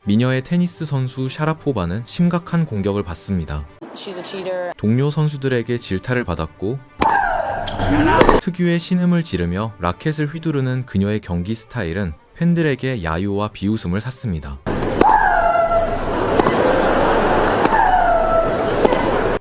미녀의 테니스 선수 샤라포바는 심각한 공격을 받습니다. 동료 선수들에게 질타를 받았고 특유의 신음을 지르며 라켓을 휘두르는 그녀의 경기 스타일은 팬들에게 야유와 비웃음을 샀습니다.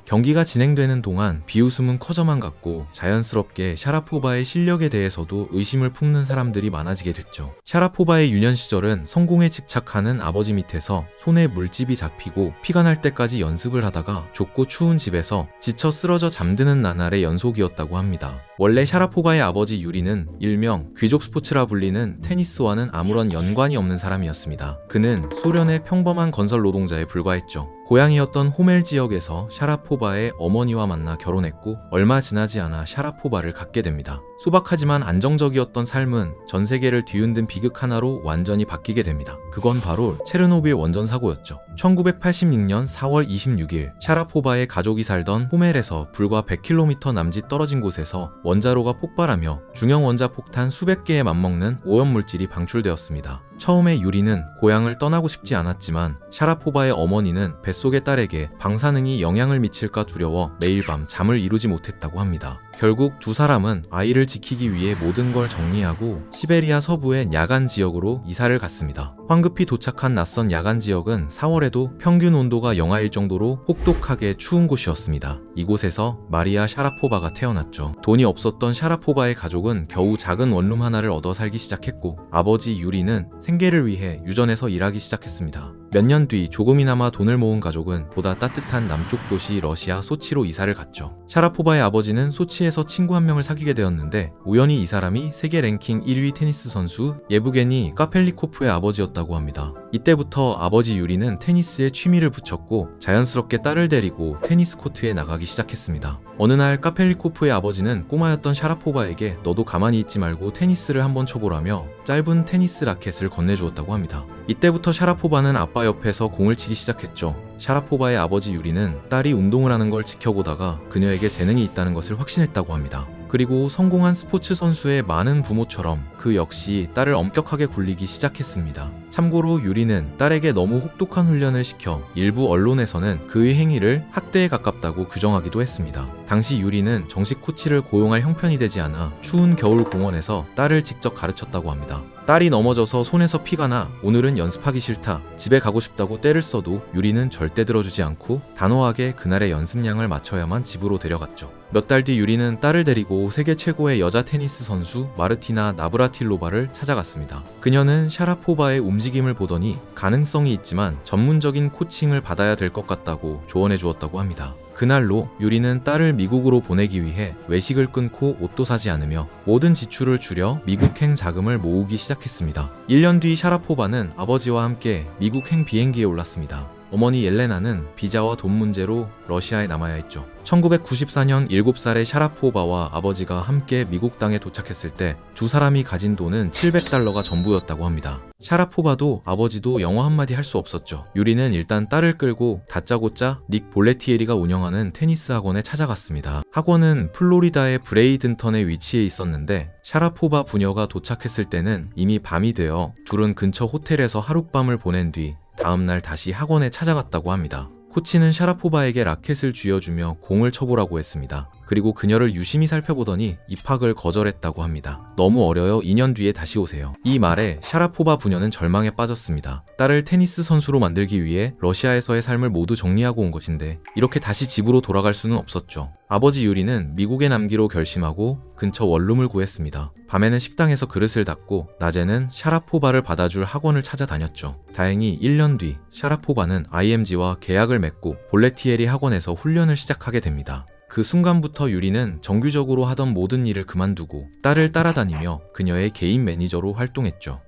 경기가 진행되는 동안 비웃음은 커져만 갔고 자연스럽게 샤라포바의 실력에 대해서도 의심을 품는 사람들이 많아지게 됐죠. 샤라포바의 유년 시절은 성공에 집착하는 아버지 밑에서 손에 물집이 잡히고 피가 날 때까지 연습을 하다가 좁고 추운 집에서 지쳐 쓰러져 잠드는 나날의 연속이었다고 합니다. 원래 샤라포바의 아버지 유리는 일명 귀족 스포츠라 불리는 테니스와는 아무런 연관이 없는 사람이었습니다. 그는 소련의 평범한 건설 노동자에 불과했죠. 고향이었던 호멜 지역에서 샤라포바의 어머니와 만나 결혼했고 얼마 지나지 않아 샤라포바를 갖게 됩니다. 소박하지만 안정적이었던 삶은 전 세계를 뒤흔든 비극 하나로 완전히 바뀌게 됩니다. 그건 바로 체르노빌 원전 사고였죠. 1986년 4월 26일 샤라포바의 가족이 살던 호멜에서 불과 100km 남짓 떨어진 곳에서 원자로가 폭발하며 중형 원자 폭탄 수백 개에 맞먹는 오염물질이 방출되었습니다. 처음에 유리는 고향을 떠나고 싶지 않았지만 샤라포바의 어머니는 뱃속의 딸에게 방사능이 영향을 미칠까 두려워 매일 밤 잠을 이루지 못했다고 합니다. 결국 두 사람은 아이를 지키기 위해 모든 걸 정리하고 시베리아 서부의 야간 지역으로 이사를 갔습니다. 황급히 도착한 낯선 야간 지역은 4월에도 평균 온도가 영하일 정도로 혹독하게 추운 곳이었습니다. 이곳에서 마리아 샤라포바가 태어났죠. 돈이 없었던 샤라포바의 가족은 겨우 작은 원룸 하나를 얻어 살기 시작했고 아버지 유리는 생계를 위해 유전에서 일하기 시작했습니다. 몇 년 뒤 조금이나마 돈을 모은 가족은 보다 따뜻한 남쪽 도시 러시아 소치로 이사를 갔죠. 샤라포바의 아버지는 소치에서 친구 한 명을 사귀게 되었는데 우연히 이 사람이 세계 랭킹 1위 테니스 선수 예브게니 카펠리코프의 아버지였다고 합니다. 이때부터 아버지 유리는 테니스에 취미를 붙였고 자연스럽게 딸을 데리고 테니스 코트에 나가기 시작했습니다. 어느 날 카펠리코프의 아버지는 꼬마였던 샤라포바에게 너도 가만히 있지 말고 테니스를 한번 쳐보라며 짧은 테니스 라켓을 건네주었다고 합니다. 이때부터 샤라포바는 아빠 옆에서 공을 치기 시작했죠. 샤라포바의 아버지 유리는 딸이 운동을 하는 걸 지켜보다가 그녀에게 재능이 있다는 것을 확신했다고 합니다. 그리고 성공한 스포츠 선수의 많은 부모처럼 그 역시 딸을 엄격하게 굴리기 시작했습니다. 참고로 유리는 딸에게 너무 혹독한 훈련을 시켜 일부 언론에서는 그의 행위를 학대에 가깝다고 규정하기도 했습니다. 당시 유리는 정식 코치를 고용할 형편이 되지 않아 추운 겨울 공원에서 딸을 직접 가르쳤다고 합니다. 딸이 넘어져서 손에서 피가 나 오늘은 연습하기 싫다, 집에 가고 싶다고 떼를 써도 유리는 절대 들어주지 않고 단호하게 그날의 연습량을 맞춰야만 집으로 데려갔죠. 몇 달 뒤 유리는 딸을 데리고 세계 최고의 여자 테니스 선수 마르티나 나브라틸로바를 찾아갔습니다. 그녀는 샤라포바의 움직임을 보더니 가능성이 있지만 전문적인 코칭을 받아야 될 것 같다고 조언해 주었다고 합니다. 그날로 유리는 딸을 미국으로 보내기 위해 외식을 끊고 옷도 사지 않으며 모든 지출을 줄여 미국행 자금을 모으기 시작했습니다. 1년 뒤 샤라포바는 아버지와 함께 미국행 비행기에 올랐습니다. 어머니 옐레나는 비자와 돈 문제로 러시아에 남아야 했죠. 1994년 7살의 샤라포바와 아버지가 함께 미국 땅에 도착했을 때 두 사람이 가진 돈은 700달러가 전부였다고 합니다. 샤라포바도 아버지도 영어 한마디 할 수 없었죠. 유리는 일단 딸을 끌고 다짜고짜 닉 볼레티에리가 운영하는 테니스 학원에 찾아갔습니다. 학원은 플로리다의 브레이든턴에 위치해 있었는데 샤라포바 부녀가 도착했을 때는 이미 밤이 되어 둘은 근처 호텔에서 하룻밤을 보낸 뒤 다음날 다시 학원에 찾아갔다고 합니다. 코치는 샤라포바에게 라켓을 쥐어주며 공을 쳐보라고 했습니다. 그리고 그녀를 유심히 살펴보더니 입학을 거절했다고 합니다. 너무 어려요. 2년 뒤에 다시 오세요. 이 말에 샤라포바 부녀는 절망에 빠졌습니다. 딸을 테니스 선수로 만들기 위해 러시아에서의 삶을 모두 정리하고 온 것인데 이렇게 다시 집으로 돌아갈 수는 없었죠. 아버지 유리는 미국에 남기로 결심하고 근처 원룸을 구했습니다. 밤에는 식당에서 그릇을 닦고 낮에는 샤라포바를 받아줄 학원을 찾아다녔죠. 다행히 1년 뒤 샤라포바는 IMG와 계약을 맺고 볼레티에리 학원에서 훈련을 시작하게 됩니다. 그 순간부터 유리는 정규적으로 하던 모든 일을 그만두고 딸을 따라다니며 그녀의 개인 매니저로 활동했죠.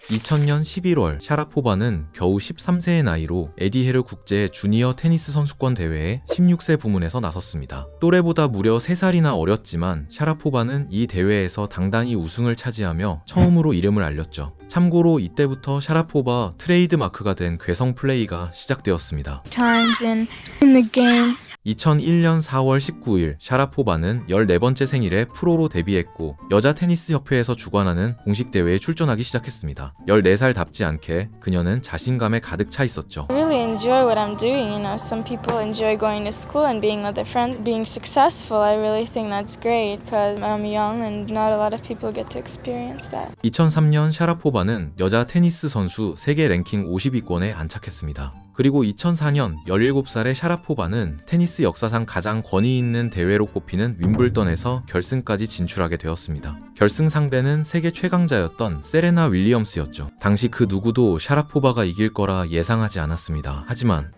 2000년 11월 샤라포바는 겨우 13세의 나이로 에디헤르 국제 주니어 테니스 선수권 대회에 16세 부문에서 나섰습니다. 또래보다 무려 3살이나 어렸지만 샤라포바는 이 대회에서 당당히 우승을 차지하며 처음으로 이름을 알렸죠. 참고로 이때부터 샤라포바 트레이드 마크가 된 괴성 플레이가 시작되었습니다. Times in the game. 2001년 4월 19일 샤라포바는 14번째 생일에 프로로 데뷔했고 여자 테니스 협회에서 주관하는 공식 대회에 출전하기 시작했습니다. 14살답지 않게 그녀는 자신감에 가득 차 있었죠. I really enjoy what I'm doing. Some people enjoy going to school and being with their friends, being successful. I really think that's great because I'm young and not a lot of people get to experience that. 2003년 샤라포바는 여자 테니스 선수 세계 랭킹 50위권에 안착했습니다. 그리고 2004년 17살의 샤라포바는 테니스 역사상 가장 권위 있는 대회로 꼽히는 윈블던에서 결승까지 진출하게 되었습니다. 결승 상대는 세계 최강자였던 세레나 윌리엄스였죠. 당시 그 누구도 샤라포바가 이길 거라 예상하지 않았습니다. 하지만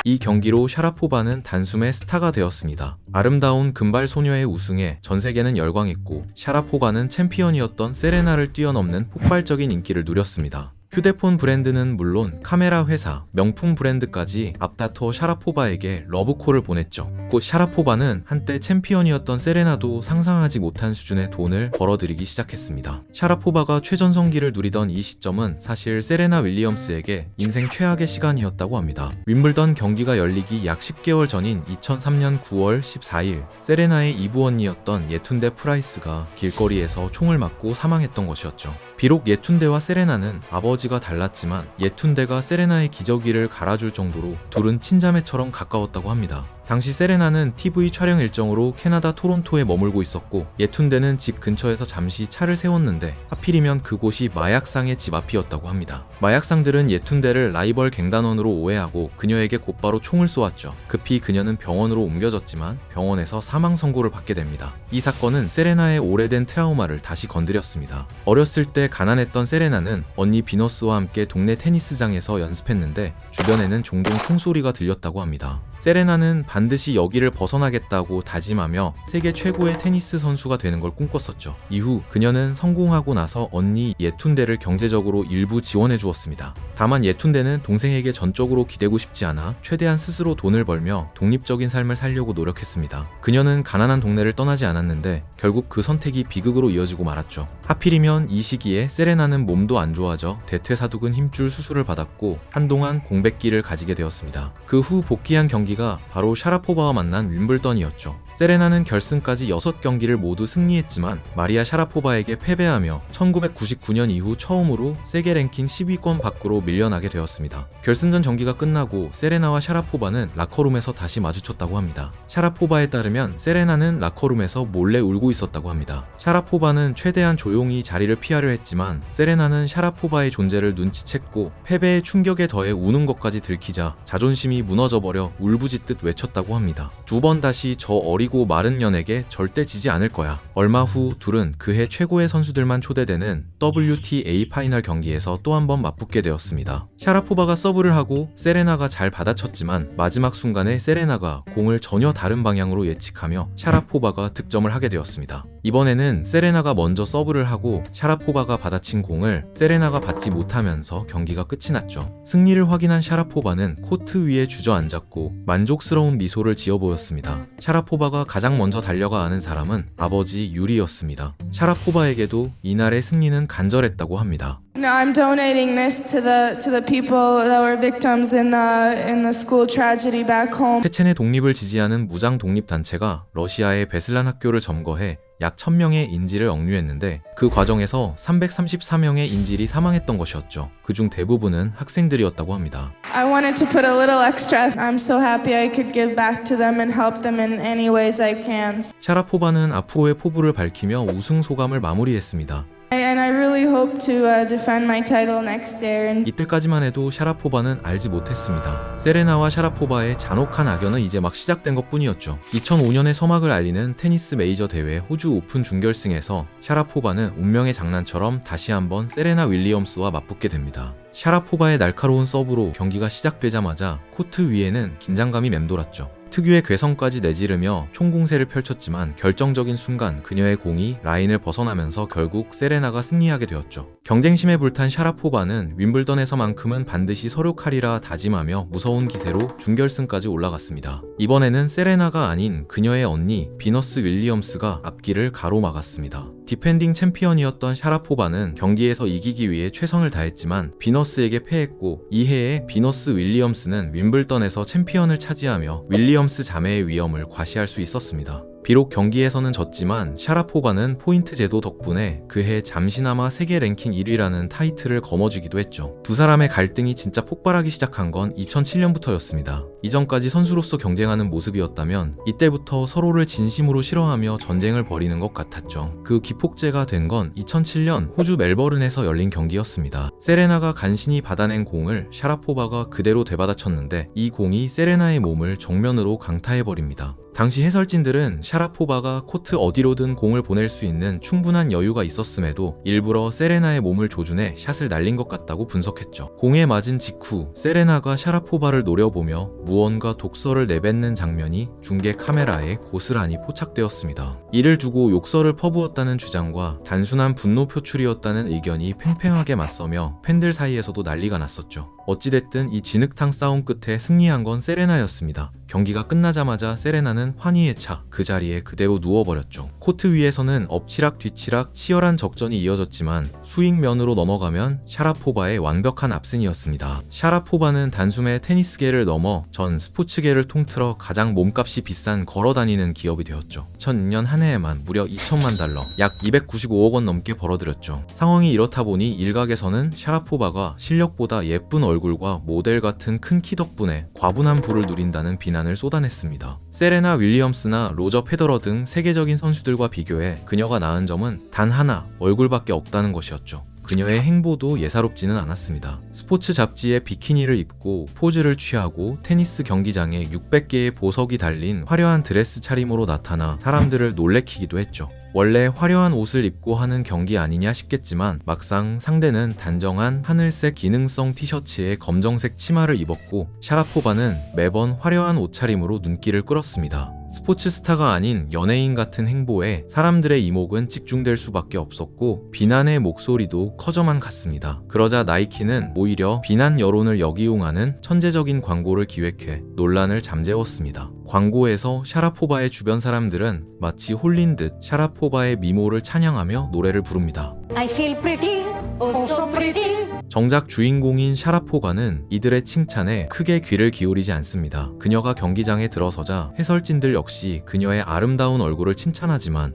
이 경기로 샤라포바는 단숨에 스타가 되었습니다. 아름다운 금발 소녀의 우승에 전 세계는 열광했고 샤라포바는 챔피언이었던 세레나를 뛰어넘는 폭발적인 인기를 누렸습니다. 휴대폰 브랜드는 물론 카메라 회사, 명품 브랜드까지 앞다퉈 샤라포바에게 러브콜을 보냈죠. 곧 샤라포바는 한때 챔피언이었던 세레나도 상상하지 못한 수준의 돈을 벌어들이기 시작했습니다. 샤라포바가 최전성기를 누리던 이 시점은 사실 세레나 윌리엄스에게 인생 최악의 시간이었다고 합니다. 윈블던 경기가 열리기 약 10개월 전인 2003년 9월 14일 세레나의 이부 언니였던 예툰데 프라이스가 길거리에서 총을 맞고 사망했던 것이었죠. 비록 예툰데와 세레나는 아버지가 달랐지만 예툰데가 세레나의 기저귀를 갈아줄 정도로 둘은 친자매처럼 가까웠다고 합니다. 당시 세레나는 TV 촬영 일정으로 캐나다 토론토에 머물고 있었고 예툰데는 집 근처에서 잠시 차를 세웠는데 하필이면 그곳이 마약상의 집 앞이었다고 합니다. 마약상들은 예툰데를 라이벌 갱단원으로 오해하고 그녀에게 곧바로 총을 쏘았죠. 급히 그녀는 병원으로 옮겨졌지만 병원에서 사망 선고를 받게 됩니다. 이 사건은 세레나의 오래된 트라우마를 다시 건드렸습니다. 어렸을 때 가난했던 세레나는 언니 비너스와 함께 동네 테니스장에서 연습했는데 주변에는 종종 총소리가 들렸다고 합니다. 세레나는 반드시 여기를 벗어나겠다고 다짐하며 세계 최고의 테니스 선수가 되는 걸 꿈꿨었죠. 이후 그녀는 성공하고 나서 언니 예툰데를 경제적으로 일부 지원해 주었습니다. 다만 예툰데는 동생에게 전적으로 기대고 싶지 않아 최대한 스스로 돈을 벌며 독립적인 삶을 살려고 노력했습니다. 그녀는 가난한 동네를 떠나지 않았는데 결국 그 선택이 비극으로 이어지고 말았죠. 하필이면 이 시기에 세레나는 몸도 안 좋아져 대퇴사두근 힘줄 수술을 받았고 한동안 공백기를 가지게 되었습니다. 그 후 복귀한 경기가 바로 샤라포바와 만난 윈블던이었죠. 세레나는 결승까지 6경기를 모두 승리했지만 마리아 샤라포바에게 패배하며 1999년 이후 처음으로 세계 랭킹 10위권 밖으로 밀려나게 되었습니다. 결승전 경기가 끝나고 세레나와 샤라포바는 라커룸에서 다시 마주쳤다고 합니다. 샤라포바에 따르면 세레나는 라커룸에서 몰래 울고 있었다고 합니다. 샤라포바는 최대한 조용히 자리를 피하려 했지만 세레나는 샤라포바의 존재를 눈치챘고 패배의 충격에 더해 우는 것까지 들키자 자존심이 무너져버려 울부짖듯 외쳤다고 합니다. 두 번 다시 저 어리고 마른 년에게 절대 지지 않을 거야. 얼마 후 둘은 그해 최고의 선수들만 초대되는 WTA 파이널 경기에서 또 한 번 맞붙게 되었습니다. 샤라포바가 서브를 하고 세레나가 잘 받아쳤지만 마지막 순간에 세레나가 공을 전혀 다른 방향으로 예측하며 샤라포바가 득점을 하게 되었습니다. 이번에는 세레나가 먼저 서브를 하고 샤라포바가 받아친 공을 세레나가 받지 못하면서 경기가 끝이 났죠. 승리를 확인한 샤라포바는 코트 위에 주저앉았고 만족스러운 미소를 지어 보였습니다. 샤라포바가 가장 먼저 달려가 안은 사람은 아버지 유리였습니다. 샤라포바에게도 이날의 승리는 간절했다고 합니다. I'm donating this to the people that were victims in the school tragedy back home. 체첸의 독립을 지지하는 무장 독립 단체가 러시아의 베슬란 학교를 점거해 약 1000명의 인질을 억류했는데 그 과정에서 334명의 인질이 사망했던 것이었죠. 그중 대부분은 학생들이었다고 합니다. I wanted to put a little extra. I'm so happy I could give back to them and help them in any ways I can. 샤라포바는 앞으로의 포부를 밝히며 우승 소감을 마무리했습니다. And I really hope to defend my title next year. 이때까지만 해도 샤라포바는 알지 못했습니다. 세레나와 샤라포바의 잔혹한 악연은 이제 막 시작된 것뿐이었죠. 2005년에 서막을 알리는 테니스 메이저 대회 호주 오픈 준결승에서 샤라포바는 운명의 장난처럼 다시 한번 세레나 윌리엄스와 맞붙게 됩니다. 샤라포바의 날카로운 서브로 경기가 시작되자마자 코트 위에는 긴장감이 맴돌았죠. 특유의 괴성까지 내지르며 총공세를 펼쳤지만 결정적인 순간 그녀의 공이 라인을 벗어나면서 결국 세레나가 승리하게 되었죠. 경쟁심에 불탄 샤라포바는 윈블던에서만큼은 반드시 서력하리라 다짐하며 무서운 기세로 준결승까지 올라갔습니다. 이번에는 세레나가 아닌 그녀의 언니 비너스 윌리엄스가 앞길을 가로막았습니다. 디펜딩 챔피언이었던 샤라포바는 경기에서 이기기 위해 최선을 다했지만 비너스에게 패했고, 이해에 비너스 윌리엄스는 윈블던에서 챔피언을 차지하며 윌리엄스 자매의 위엄을 과시할 수 있었습니다. 비록 경기에서는 졌지만 샤라포바는 포인트 제도 덕분에 그해 잠시나마 세계 랭킹 1위라는 타이틀을 거머쥐기도 했죠. 두 사람의 갈등이 진짜 폭발하기 시작한 건 2007년부터였습니다. 이전까지 선수로서 경쟁하는 모습이었다면 이때부터 서로를 진심으로 싫어하며 전쟁을 벌이는 것 같았죠. 그 기폭제가 된 건 2007년 호주 멜버른에서 열린 경기였습니다. 세레나가 간신히 받아낸 공을 샤라포바가 그대로 되받아쳤는데 이 공이 세레나의 몸을 정면으로 강타해버립니다. 당시 해설진들은 샤라포바가 코트 어디로든 공을 보낼 수 있는 충분한 여유가 있었음에도 일부러 세레나의 몸을 조준해 샷을 날린 것 같다고 분석했죠. 공에 맞은 직후 세레나가 샤라포바를 노려보며 무언가 독서를 내뱉는 장면이 중계 카메라에 고스란히 포착되었습니다. 이를 두고 욕설을 퍼부었다는 주장과 단순한 분노 표출이었다는 의견이 팽팽하게 맞서며 팬들 사이에서도 난리가 났었죠. 어찌됐든 이 진흙탕 싸움 끝에 승리한 건 세레나였습니다. 경기가 끝나자마자 세레나는 환희에 차 그 자리에 그대로 누워버렸죠. 코트 위에서는 엎치락 뒤치락 치열한 적전이 이어졌지만 수익면으로 넘어가면 샤라포바의 완벽한 압승이었습니다. 샤라포바는 단숨에 테니스계를 넘어 전 스포츠계를 통틀어 가장 몸값이 비싼 걸어다니는 기업이 되었죠. 2002년 한 해에만 무려 2천만 달러, 약 295억 원 넘게 벌어들였죠. 상황이 이렇다 보니 일각에서는 샤라포바가 실력보다 예쁜 얼굴과 모델 같은 큰 키 덕분에 과분한 부를 누린다는 비난을 쏟아냈습니다. 세레나 윌리엄스나 로저 페더러 등 세계적인 선수들과 비교해 그녀가 나은 점은 단 하나, 얼굴밖에 없다는 것이었죠. 그녀의 행보도 예사롭지는 않았습니다. 스포츠 잡지에 비키니를 입고 포즈를 취하고 테니스 경기장에 600개의 보석이 달린 화려한 드레스 차림으로 나타나 사람들을 놀래키기도 했죠. 원래 화려한 옷을 입고 하는 경기 아니냐 싶겠지만 막상 상대는 단정한 하늘색 기능성 티셔츠에 검정색 치마를 입었고 샤라포바는 매번 화려한 옷차림으로 눈길을 끌었습니다. 스포츠 스타가 아닌 연예인 같은 행보에 사람들의 이목은 집중될 수밖에 없었고 비난의 목소리도 커져만 갔습니다. 그러자 나이키는 오히려 비난 여론을 역이용하는 천재적인 광고를 기획해 논란을 잠재웠습니다. 광고에서 샤라포바의 주변 사람들은 마치 홀린 듯 샤라포바의 미모를 찬양하며 노래를 부릅니다. I feel pretty, oh so pretty. 정작 주인공인 샤라포바는 이들의 칭찬에 크게 귀를 기울이지 않습니다. 그녀가 경기장에 들어서자 해설진들 역시 그녀의 아름다운 얼굴을 칭찬하지만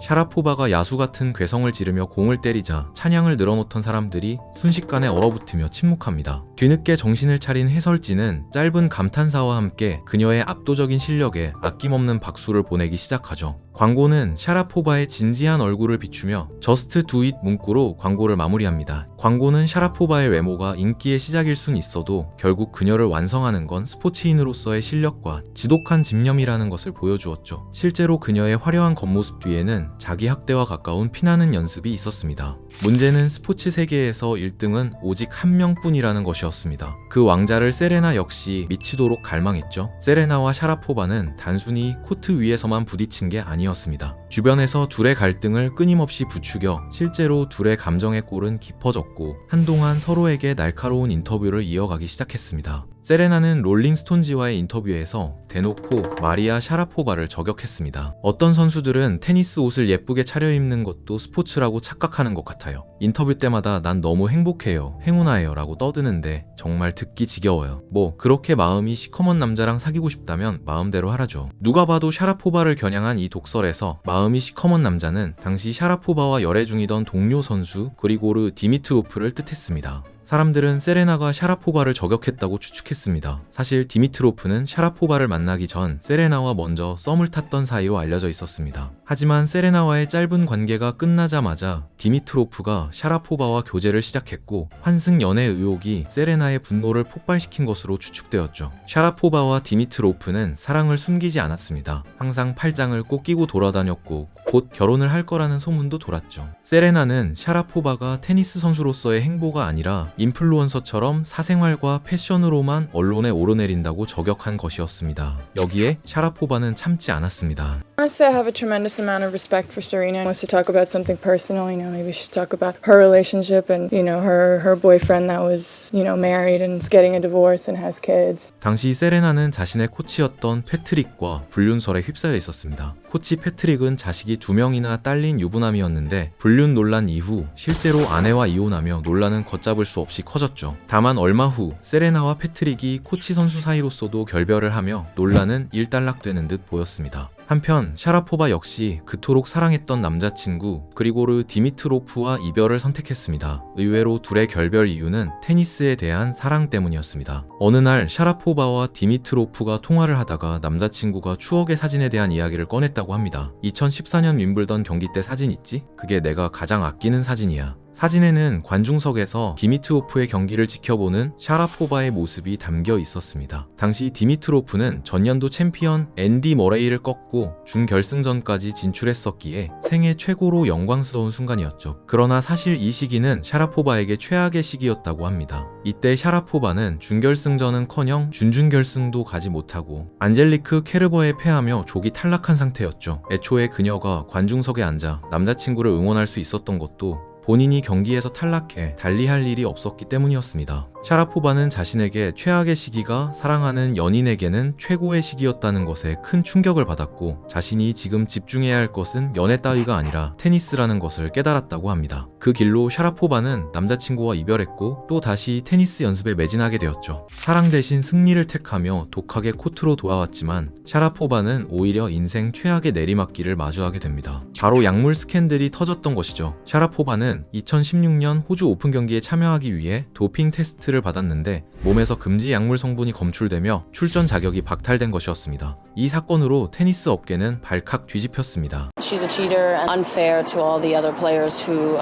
샤라포바가 야수 같은 괴성을 지르며 공을 때리자 찬양을 늘어놓던 사람들이 순식간에 얼어붙으며 침묵합니다. 뒤늦게 정신을 차린 해설진은 짧은 감탄사와 함께 그녀의 압도적인 실력에 아낌없는 박수를 보내기 시작하죠. 광고는 샤라포바의 진지한 얼굴을 비추며 Just do it 문구로 광고를 마무리합니다. 광고는 샤라포바의 외모가 인기의 시작일 순 있어도 결국 그녀를 완성하는 건 스포츠인으로서의 실력과 지독한 집념이라는 것을 보여주었죠. 실제로 그녀의 화려한 겉모습 뒤에는 자기 학대와 가까운 피나는 연습이 있었습니다. 문제는 스포츠 세계에서 1등은 오직 한 명뿐이라는 것이었습니다. 그 왕자를 세레나 역시 미치도록 갈망했죠. 세레나와 샤라포바는 단순히 코트 위에서만 부딪힌 게 아니었습니다. 주변에서 둘의 갈등을 끊임없이 부추겨 실제로 둘의 감정의 골은 깊어졌고 한동안 서로에게 날카로운 인터뷰를 이어가기 시작했습니다. 세레나는 롤링스톤지와의 인터뷰에서 대놓고 마리아 샤라포바를 저격했습니다. 어떤 선수들은 테니스 옷을 예쁘게 차려입는 것도 스포츠라고 착각하는 것 같아요. 인터뷰 때마다 난 너무 행복해요, 행운아예요 라고 떠드는데 정말 듣기 지겨워요. 뭐 그렇게 마음이 시커먼 남자랑 사귀고 싶다면 마음대로 하라죠. 누가 봐도 샤라포바를 겨냥한 이 독설에서 마음이 시커먼 남자는 당시 샤라포바와 열애 중이던 동료 선수 그리고르 디미트로프를 뜻했습니다. 사람들은 세레나가 샤라포바를 저격했다고 추측했습니다. 사실 디미트로프는 샤라포바를 만나기 전 세레나와 먼저 썸을 탔던 사이로 알려져 있었습니다. 하지만 세레나와의 짧은 관계가 끝나자마자 디미트로프가 샤라포바와 교제를 시작했고 환승 연애 의혹이 세레나의 분노를 폭발시킨 것으로 추측되었죠. 샤라포바와 디미트로프는 사랑을 숨기지 않았습니다. 항상 팔짱을 꼭 끼고 돌아다녔고 곧 결혼을 할 거라는 소문도 돌았죠. 세레나는 샤라포바가 테니스 선수로서의 행보가 아니라 인플루언서처럼 사생활과 패션으로만 언론에 오르내린다고 저격한 것이었습니다. 여기에 샤라포바는 참지 않았습니다. Honestly, I have a tremendous amount of respect for Serena. Wants to talk about something personal, maybe she should talk about her relationship and, her boyfriend that was, married and is getting a divorce and has kids. 당시 세레나는 자신의 코치였던 패트릭과 불륜설에 휩싸여 있었습니다. 코치 패트릭은 자식이 2명이나 딸린 유부남이었는데 불륜 논란 이후 실제로 아내와 이혼하며 논란은 걷잡을 수 없이 커졌죠. 다만 얼마 후 세레나와 패트릭이 코치 선수 사이로서도 결별을 하며 논란은 일단락되는 듯 보였습니다. 한편 샤라포바 역시 그토록 사랑했던 남자친구 그리고르 디미트로프와 이별을 선택했습니다. 의외로 둘의 결별 이유는 테니스에 대한 사랑 때문이었습니다. 어느 날 샤라포바와 디미트로프가 통화를 하다가 남자친구가 추억의 사진에 대한 이야기를 꺼냈다고 합니다. 2014년 윈블던 경기 때 사진 있지? 그게 내가 가장 아끼는 사진이야. 사진에는 관중석에서 디미트로프의 경기를 지켜보는 샤라포바의 모습이 담겨 있었습니다. 당시 디미트로프는 전년도 챔피언 앤디 머레이를 꺾고 준결승전까지 진출했었기에 생애 최고로 영광스러운 순간이었죠. 그러나 사실 이 시기는 샤라포바에게 최악의 시기였다고 합니다. 이때 샤라포바는 준결승전은커녕 준준결승도 가지 못하고 안젤리크 케르버에 패하며 조기 탈락한 상태였죠. 애초에 그녀가 관중석에 앉아 남자친구를 응원할 수 있었던 것도 본인이 경기에서 탈락해 달리 할 일이 없었기 때문이었습니다. 샤라포바는 자신에게 최악의 시기가 사랑하는 연인에게는 최고의 시기였다는 것에 큰 충격을 받았고 자신이 지금 집중해야 할 것은 연애 따위가 아니라 테니스라는 것을 깨달았다고 합니다. 그 길로 샤라포바는 남자친구와 이별했고 또 다시 테니스 연습에 매진하게 되었죠. 사랑 대신 승리를 택하며 독하게 코트로 돌아왔지만 샤라포바는 오히려 인생 최악의 내리막길을 마주하게 됩니다. 바로 약물 스캔들이 터졌던 것이죠. 샤라포바는 2016년 호주 오픈 경기에 참여하기 위해 도핑 테스트를 받았는데 몸에서 금지 약물 성분이 검출되며 출전 자격이 박탈된 것이었습니다. 이 사건으로 테니스 업계는 발칵 뒤집혔습니다. She's a cheater and unfair to all the other players who,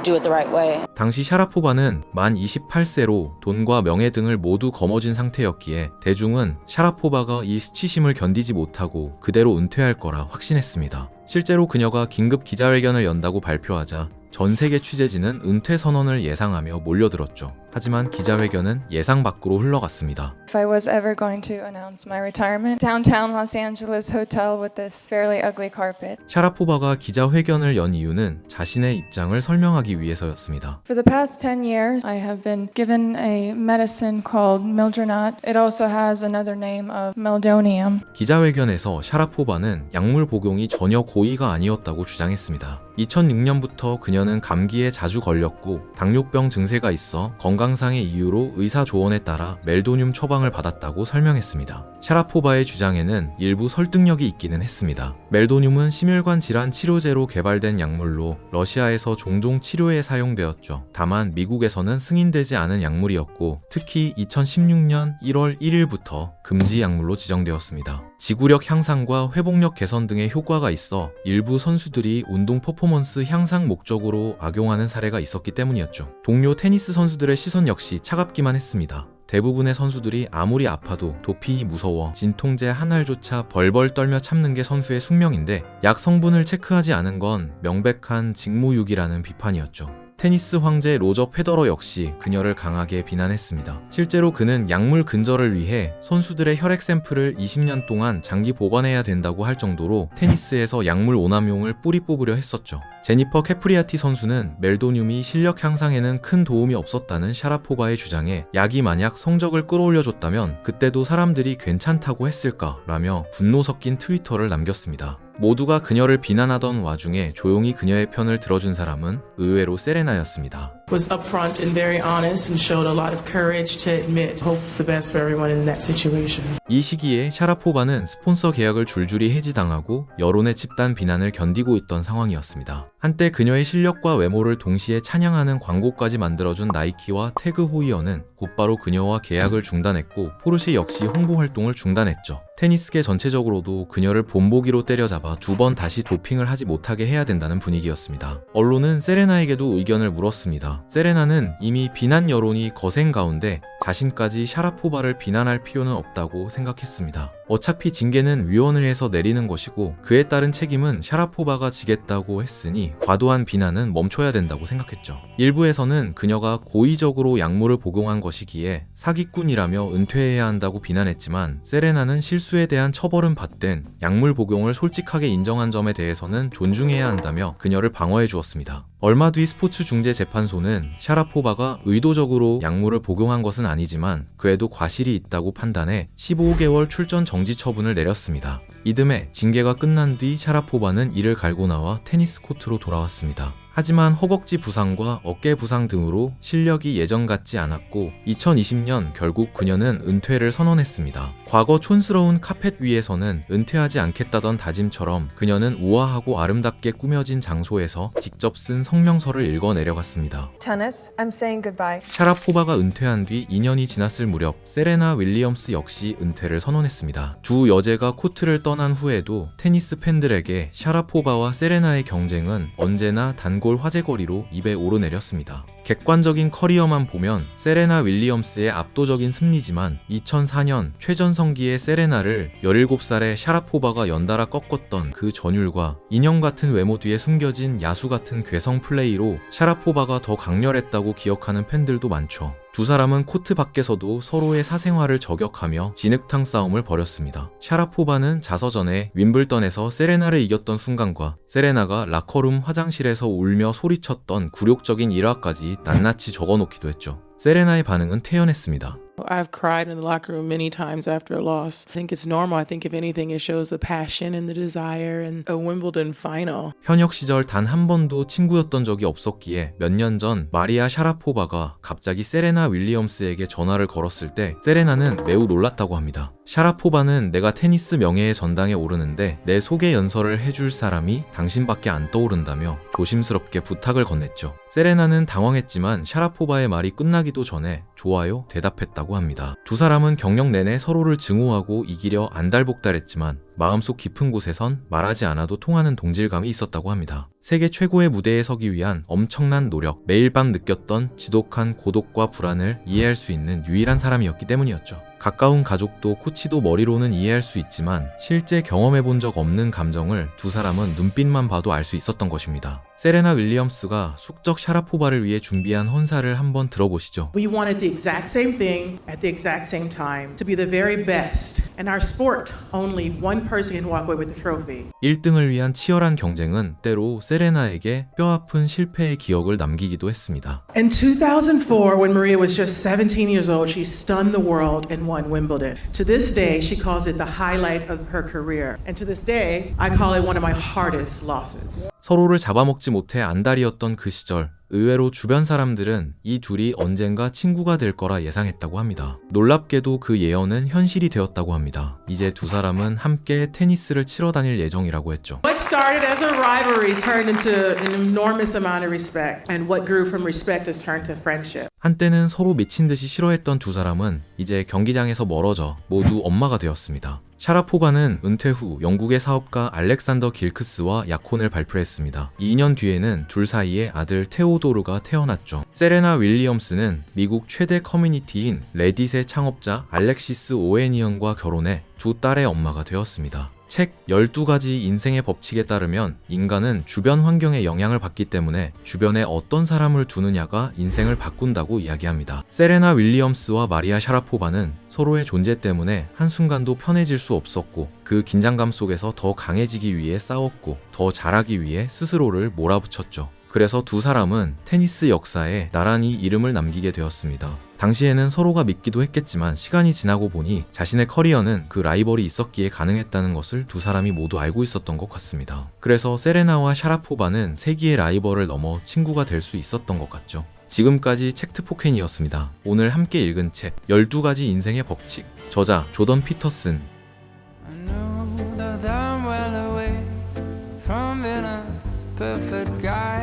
do it the right way. 당시 샤라포바는 만 28세로 돈과 명예 등을 모두 거머쥔 상태였기에 대중은 샤라포바가 이 수치심을 견디지 못하고 그대로 은퇴할 거라 확신했습니다. 실제로 그녀가 긴급 기자회견을 연다고 발표하자 전 세계 취재진은 은퇴 선언을 예상하며 몰려들었죠. 하지만 기자회견은 예상 밖으로 흘러갔습니다. If I was ever going to announce my retirement, downtown Los Angeles hotel with this fairly ugly carpet. 샤라포바가 기자회견을 연 이유는 자신의 입장을 설명하기 위해서였습니다. For the past 10 years, I have been given a medicine called Mildronate. It also has another name of meldonium. 기자회견에서 샤라포바는 약물 복용이 전혀 고의가 아니었다고 주장했습니다. 2006년부터 그녀는 감기에 자주 걸렸고 당뇨병 증세가 있어 건강상의 이유로 의사 조언에 따라 멜도늄 처방을 받았다고 설명했습니다. 샤라포바의 주장에는 일부 설득력이 있기는 했습니다. 멜도늄은 심혈관 질환 치료제로 개발된 약물로 러시아에서 종종 치료에 사용되었죠. 다만 미국에서는 승인되지 않은 약물이었고 특히 2016년 1월 1일부터 금지 약물로 지정되었습니다. 지구력 향상과 회복력 개선 등의 효과가 있어 일부 선수들이 운동 퍼포먼스 향상 목적으로 악용하는 사례가 있었기 때문이었죠. 동료 테니스 선수들의 시선 역시 차갑기만 했습니다. 대부분의 선수들이 아무리 아파도 도핑이 무서워 진통제 한 알조차 벌벌 떨며 참는 게 선수의 숙명인데 약 성분을 체크하지 않은 건 명백한 직무유기라는 비판이었죠. 테니스 황제 로저 페더러 역시 그녀를 강하게 비난했습니다. 실제로 그는 약물 근절을 위해 선수들의 혈액 샘플을 20년 동안 장기 보관해야 된다고 할 정도로 테니스에서 약물 오남용을 뿌리 뽑으려 했었죠. 제니퍼 캐프리아티 선수는 멜도늄이 실력 향상에는 큰 도움이 없었다는 샤라포바의 주장에 약이 만약 성적을 끌어올려줬다면 그때도 사람들이 괜찮다고 했을까라며 분노 섞인 트위터를 남겼습니다. 모두가 그녀를 비난하던 와중에 조용히 그녀의 편을 들어준 사람은 의외로 세레나였습니다. Was upfront and very honest and showed a lot of courage to admit hope for the best for everyone in that situation. 이 시기에 샤라포바는 스폰서 계약을 줄줄이 해지당하고 여론의 집단 비난을 견디고 있던 상황이었습니다. 한때 그녀의 실력과 외모를 동시에 찬양하는 광고까지 만들어준 나이키와 태그 호이어는 곧바로 그녀와 계약을 중단했고 포르쉐 역시 홍보 활동을 중단했죠. 테니스계 전체적으로도 그녀를 본보기로 때려잡아 2번 다시 도핑을 하지 못하게 해야 된다는 분위기였습니다. 언론은 세레나에게도 의견을 물었습니다. 세레나는 이미 비난 여론이 거센 가운데 자신까지 샤라포바를 비난할 필요는 없다고 생각했습니다. 어차피 징계는 위원회에서 내리는 것이고 그에 따른 책임은 샤라포바가 지겠다고 했으니 과도한 비난은 멈춰야 된다고 생각했죠. 일부에서는 그녀가 고의적으로 약물을 복용한 것이기에 사기꾼이라며 은퇴해야 한다고 비난했지만 세레나는 실수에 대한 처벌은 받된 약물 복용을 솔직하게 인정한 점에 대해서는 존중해야 한다며 그녀를 방어해 주었습니다. 얼마 뒤 스포츠중재재판소는 샤라포바가 의도적으로 약물을 복용한 것은 아니지만 그에도 과실이 있다고 판단해 15개월 출전 정지 처분을 내렸습니다. 이듬해 징계가 끝난 뒤 샤라포바는 이를 갈고 나와 테니스 코트로 돌아왔습니다. 하지만 허벅지 부상과 어깨 부상 등으로 실력이 예전 같지 않았고 2020년 결국 그녀는 은퇴를 선언했습니다. 과거 촌스러운 카펫 위에서는 은퇴하지 않겠다던 다짐처럼 그녀는 우아하고 아름답게 꾸며진 장소에서 직접 쓴 성명서를 읽어 내려갔습니다. Tennis, I'm saying goodbye. 샤라포바가 은퇴한 뒤 2년이 지났을 무렵 세레나 윌리엄스 역시 은퇴를 선언했습니다. 두 여제가 코트를 떠난 후에도 테니스 팬들에게 샤라포바와 세레나의 경쟁은 언제나 단골 화제거리로 입에 오르내렸습니다. 객관적인 커리어만 보면 세레나 윌리엄스의 압도적인 승리지만 2004년 최전성기의 세레나를 17살의 샤라포바가 연달아 꺾었던 그 전율과 인형 같은 외모 뒤에 숨겨진 야수 같은 괴성 플레이로 샤라포바가 더 강렬했다고 기억하는 팬들도 많죠. 두 사람은 코트 밖에서도 서로의 사생활을 저격하며 진흙탕 싸움을 벌였습니다. 샤라포바는 자서전에 윈블던에서 세레나를 이겼던 순간과 세레나가 라커룸 화장실에서 울며 소리쳤던 굴욕적인 일화까지 낱낱이 적어놓기도 했죠. 세레나의 반응은 태연했습니다. I've cried in the locker room many times after a loss. I think it's normal. I think if anything, it shows the passion and the desire and a Wimbledon final. 현역 시절 단 한 번도 친구였던 적이 없었기에 몇 년 전 마리아 샤라포바가 갑자기 세레나 윌리엄스에게 전화를 걸었을 때 세레나는 매우 놀랐다고 합니다. 샤라포바는 내가 테니스 명예의 전당에 오르는데 내 소개 연설을 해줄 사람이 당신밖에 안 떠오른다며 조심스럽게 부탁을 건넸죠. 세레나는 당황했지만 샤라포바의 말이 끝나기도 전에 좋아요 대답했다고 합니다. 두 사람은 경력 내내 서로를 증오하고 이기려 안달복달했지만 마음속 깊은 곳에선 말하지 않아도 통하는 동질감이 있었다고 합니다. 세계 최고의 무대에 서기 위한 엄청난 노력, 매일 밤 느꼈던 지독한 고독과 불안을 이해할 수 있는 유일한 사람이었기 때문이었죠. 가까운 가족도 코치도 머리로는 이해할 수 있지만 실제 경험해본 적 없는 감정을 두 사람은 눈빛만 봐도 알 수 있었던 것입니다. 세레나 윌리엄스가 숙적 샤라포바를 위해 준비한 헌사를 한번 들어보시죠. We wanted the exact same thing at the exact same time, to be the very best. In our sport, only one person can walk away with the trophy. 1등을 위한 치열한 경쟁은 때로 세레나에게 뼈아픈 실패의 기억을 남기기도 했습니다. In 2004, when Maria was just 17 years old, she stunned the world and won Wimbledon. To this day, she calls it the highlight of her career. And to this day, I call it one of my hardest losses. 서로를 잡아먹지 못해 안달이었던 그 시절, 의외로 주변 사람들은 이 둘이 언젠가 친구가 될 거라 예상했다고 합니다. 놀랍게도 그 예언은 현실이 되었다고 합니다. 이제 두 사람은 함께 테니스를 치러 다닐 예정이라고 했죠. What started as a rivalry turned into an enormous amount of respect. And what grew from respect has turned to friendship. 한때는 서로 미친 듯이 싫어했던 두 사람은 이제 경기장에서 멀어져 모두 엄마가 되었습니다. 샤라포바는 은퇴 후 영국의 사업가 알렉산더 길크스와 약혼을 발표했습니다. 2년 뒤에는 둘 사이에 아들 테오도르가 태어났죠. 세레나 윌리엄스는 미국 최대 커뮤니티인 레딧의 창업자 알렉시스 오해니언과 결혼해 두 딸의 엄마가 되었습니다. 책 12가지 인생의 법칙에 따르면 인간은 주변 환경에 영향을 받기 때문에 주변에 어떤 사람을 두느냐가 인생을 바꾼다고 이야기합니다. 세레나 윌리엄스와 마리아 샤라포바는 서로의 존재 때문에 한순간도 편해질 수 없었고 그 긴장감 속에서 더 강해지기 위해 싸웠고 더 잘하기 위해 스스로를 몰아붙였죠. 그래서 두 사람은 테니스 역사에 나란히 이름을 남기게 되었습니다. 당시에는 서로가 믿기도 했겠지만 시간이 지나고 보니 자신의 커리어는 그 라이벌이 있었기에 가능했다는 것을 두 사람이 모두 알고 있었던 것 같습니다. 그래서 세레나와 샤라포바는 세기의 라이벌을 넘어 친구가 될 수 있었던 것 같죠. 지금까지 책트포켄이었습니다. 오늘 함께 읽은 책 12가지 인생의 법칙, 저자 조던 피터슨. I know that I'm well away from being a perfect guy.